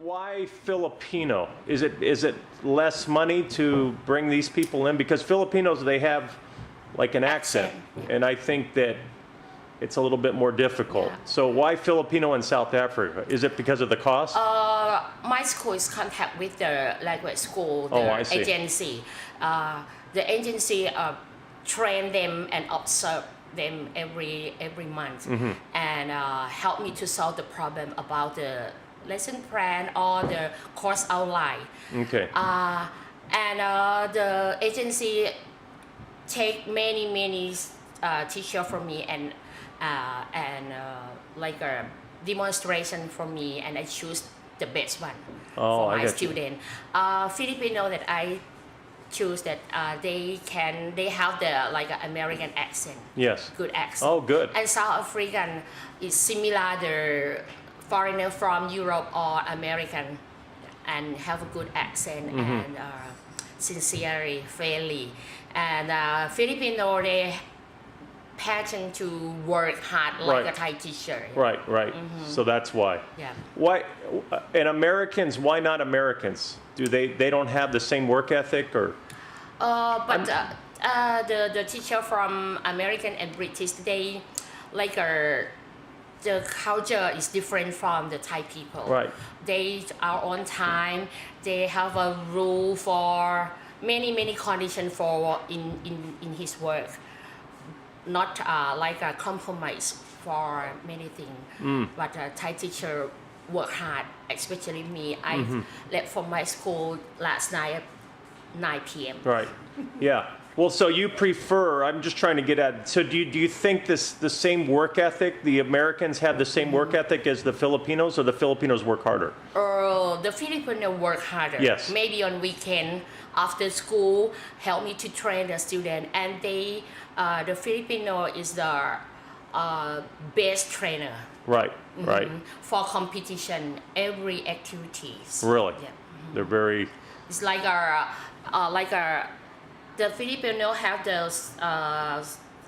Why Filipino? Is it less money to bring these people in? Because Filipinos, they have like an accent, and I think that it's a little bit more difficult. Yeah. So why Filipino in South Africa? Is it because of the cost? My school is contact with the language school, the I see. agency. The agency train them and observe them every month, and help me to solve the problem about the lesson plan or the course outline. Okay. And the agency take many teacher from me and like a demonstration from me, and I choose the best one for my student. Filipino that I choose that they have the like American accent. Yes. Good accent. Oh, good. And South African is similar the foreigner from Europe or American, and have a good accent and sincerely, friendly. And Filipino, they passion to work hard like a Thai teacher. Right. So that's why. Yeah. Why? And Americans? Why not Americans? Do they don't have the same work ethic or? But the teacher from American and British, they like the culture is different from the Thai people. Right. They are on time. They have a rule for many conditions for in his work. Not like a compromise for many things. But Thai teacher work hard, especially me. I left from my school last night at 9 p.m. Right. Yeah. Well, so you prefer, I'm just trying to get at, so do you think the same work ethic, the Americans have the same work ethic as the Filipinos, or the Filipinos work harder? The Filipino work harder. Yes. Maybe on weekend after school, help me to train the student, and they, the Filipino is the best trainer. Right. Right. For competition, every activities. Really? Yeah. They're very. It's like the Filipino have the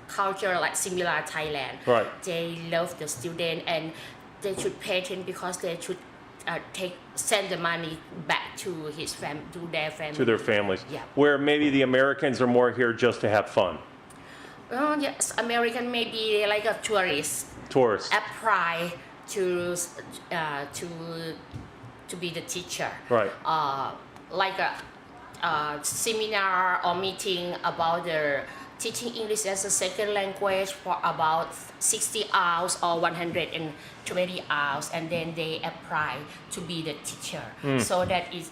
culture like similar Thailand. Right. They love the student, and they should pay attention because they should send the money back to their family. To their families. Yeah. Where maybe the Americans are more here just to have fun. Yes, American maybe like a tourist. Tourists. Apply to be the teacher. Right. Like a seminar or meeting about the teaching English as a second language for about 60 hours or 120 hours, and then they apply to be the teacher. So that is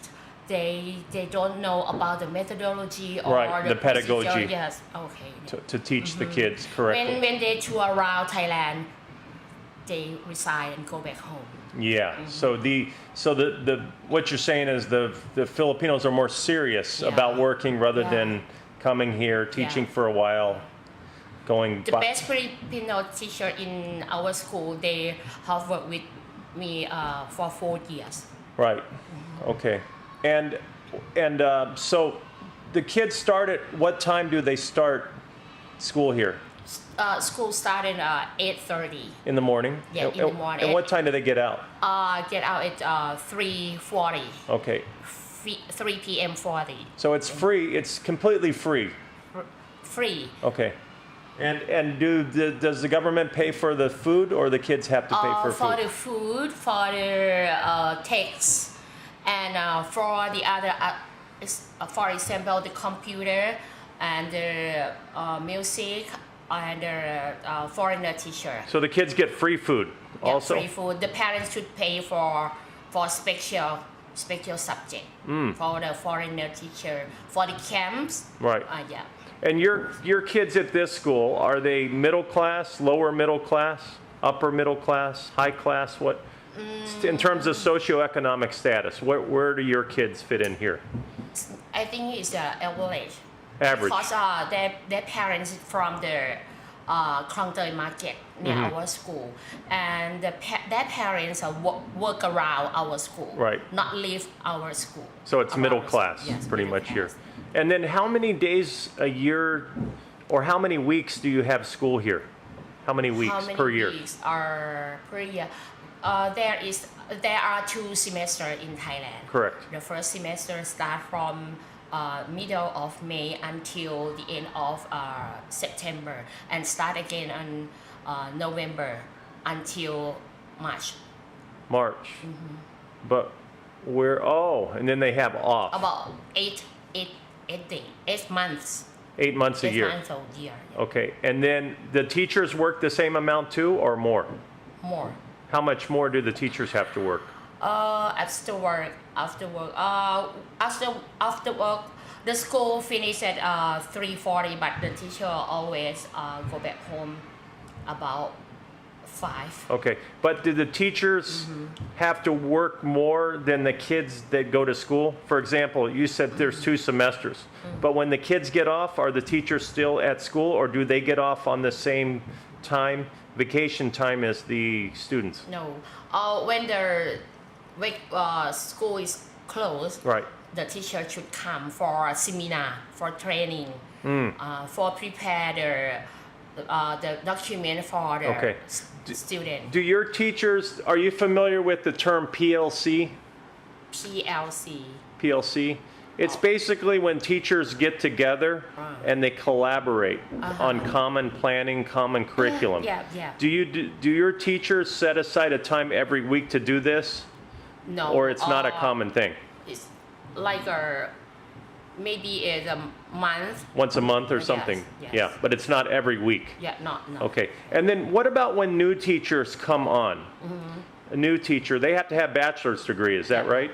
they don't know about the methodology or the pedagogy. procedure. Yes, okay. To teach the kids correctly. When they tour around Thailand, they resign and go back home. Yeah. So the what you're saying is the Filipinos are more serious about working rather than coming here, teaching for a while, going. The best Filipino teacher in our school, they have worked with me for 4 years. Right. Okay. And so the kids start at what time do they start school here? School started at 8:30. In the morning? Yeah, in the morning. And what time do they get out? Get out at 3:40. Okay. 3 p.m. 40. So it's free. It's completely free. Free. Okay. And does the government pay for the food, or the kids have to pay for food? For the food, for the texts, and for the other, for example, the computer and the music. And the foreigner teacher. So the kids get free food also? Free food. The parents should pay for special subject for the foreigner teacher, for the camps. Right. Yeah. And your kids at this school, are they middle class, lower middle class, upper middle class, high class? What in terms of socioeconomic status, where do your kids fit in here? I think it's average. Average. Because their parents from the Klong Toi market near our school, and their parents work around our school, right? Not leave our school. So it's middle class, pretty much here. And then how many days a year, or how many weeks do you have school here? How many weeks per year? Weeks are per year? There are 2 semesters in Thailand. Correct. The first semester start from middle of May until the end of September, and start again on November until March. March. But and then they have off. About 8 days, 8 months. 8 months a 8 year. months a year. Okay, and then the teachers work the same amount too, or more? More. How much more do the teachers have to work? After work, the school finish at 3:40, but the teacher always go back home about 5. Okay, but do the teachers have to work more than the kids that go to school? For example, you said there's 2 semesters, but when the kids get off, are the teachers still at school, or do they get off on the same time, vacation time, as the students? No, when the school is closed, Right. the teacher should come for a seminar, for training, for prepare the document for the Okay. student. Do your teachers, are you familiar with the term PLC? PLC. PLC? It's basically when teachers get together and they collaborate on common planning, common curriculum. Yeah. Do your teachers set aside a time every week to do this? No. Or it's not a common thing? It's like maybe a month. Once a month or Yes, something? yes. Yeah, but it's not every week. Yeah, no. Okay. And then what about when new teachers come on? A new teacher, they have to have bachelor's degree, is that right?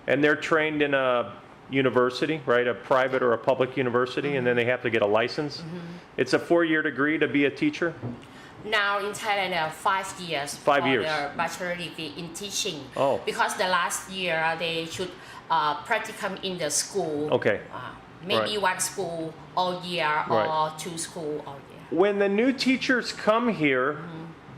And they're trained in a university, right? A private or a public university, and then they have to get a license. It's a 4-year degree to be a teacher? Now in Thailand, 5 years 5 for years. the bachelor degree in teaching. Oh. Because the last year they should practicum in the school. Okay. Maybe Right. 1 school all year Right. or 2 school all year. When the new teachers come here,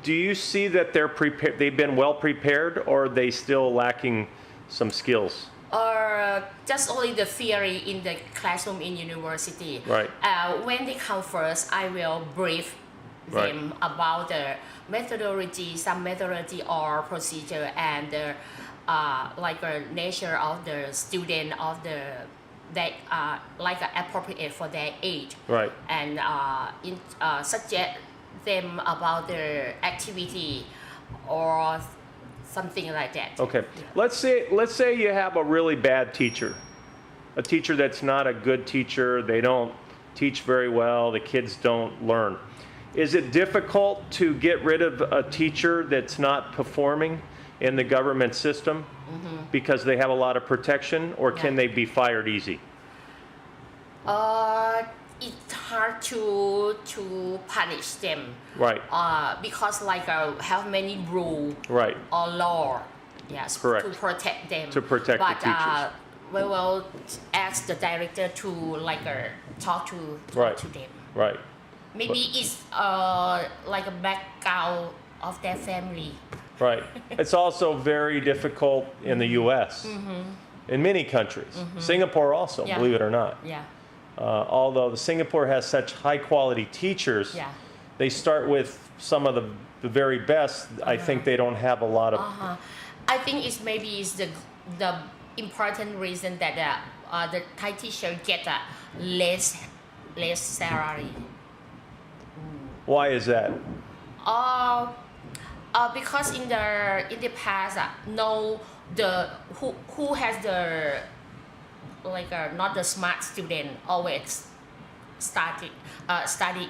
do you see that they've been well prepared, or are they still lacking some skills? Or just only the theory in the classroom in university. Right. When they come first, I will brief them about the methodology, some methodology or procedure, and the nature of the student of that appropriate for their age. Right. And suggest them about their activity or something like that. Okay. Let's say you have a really bad teacher, a teacher that's not a good teacher. They don't teach very well. The kids don't learn. Is it difficult to get rid of a teacher that's not performing in the government system because they have a lot of protection, or can they be fired easy? It's hard to punish them. Right. Because have many rule Right. or law, yes, Correct. to protect them. To protect the teachers. We will ask the director to talk Right. to them. Right. Maybe it's like a background of their family. Right. It's also very difficult in the U.S. In many countries. Singapore also, Yeah. believe it or not. Yeah. Although Singapore has such high quality teachers, Yeah. they start with some of the very best. I think they don't have a lot of. I think it's the important reason that the Thai teacher get a less salary. Why is that? Because in the past, who has the not the smart student always study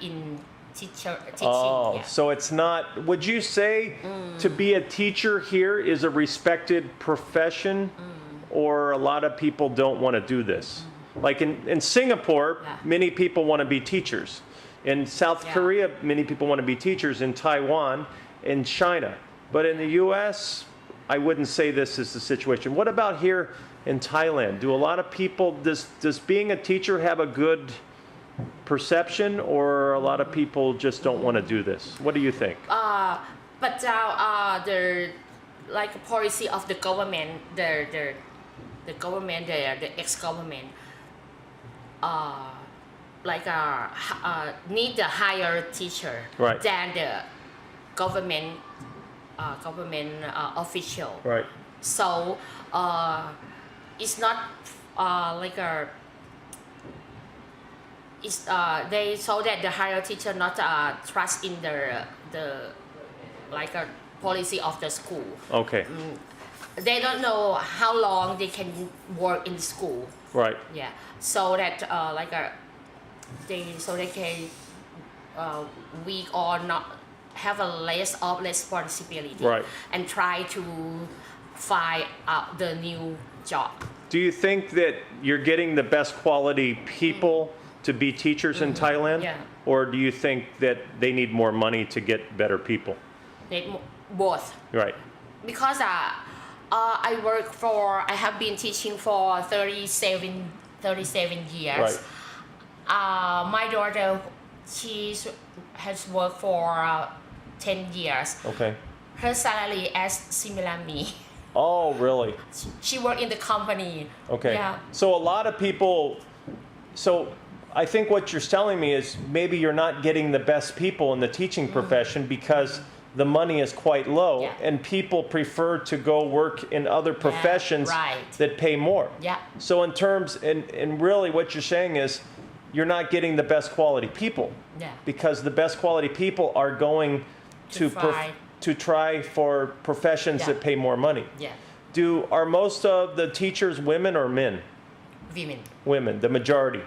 in teaching. Oh, Yeah. so it's not. Would you say to be a teacher here is a respected profession, or a lot of people don't want to do this? Like in Singapore, many people want to be teachers. In South Korea, many people want to be teachers. In Taiwan, in China. But in the U.S., I wouldn't say this is the situation. What about here in Thailand? Do a lot of people, does being a teacher have a good perception, or a lot of people just don't want to do this? What do you think? But the policy of the government, the government, the ex-government, need a higher teacher Right. than the government government official. Right. So it's not like a. It's they so that the higher teacher not trust in the like a policy of the school. Okay. They don't know how long they can work in school. Right. Yeah. So that they can weak or not have a less of responsibility. Right. And try to find out the new job. Do you think that you're getting the best quality people to be teachers in Thailand? Yeah. Or do you think that they need more money to get better people? Both. Right. Because I have been teaching for 37 years. Right. My daughter, she has worked for 10 years. Okay. Her salary is similar to me. Oh, really? She worked in the company. Okay. Yeah. So a lot of people, so I think what you're telling me is maybe you're not getting the best people in the teaching profession because the money is quite low, Yeah. and people prefer to go work in other professions right. that pay more. Yeah. So in terms, and really what you're saying is you're not getting the best quality people. Yeah. Because the best quality people are going to try for professions Yeah. that pay more money. Yeah. Are most of the teachers women or men? Women. Women, the majority.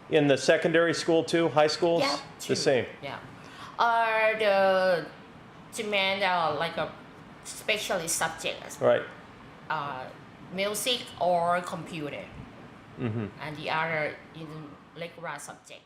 In the secondary school too, high schools? Yeah. The same. Yeah. The demand like a specialist subjects. Right. Music or computer. And the other in regular subject.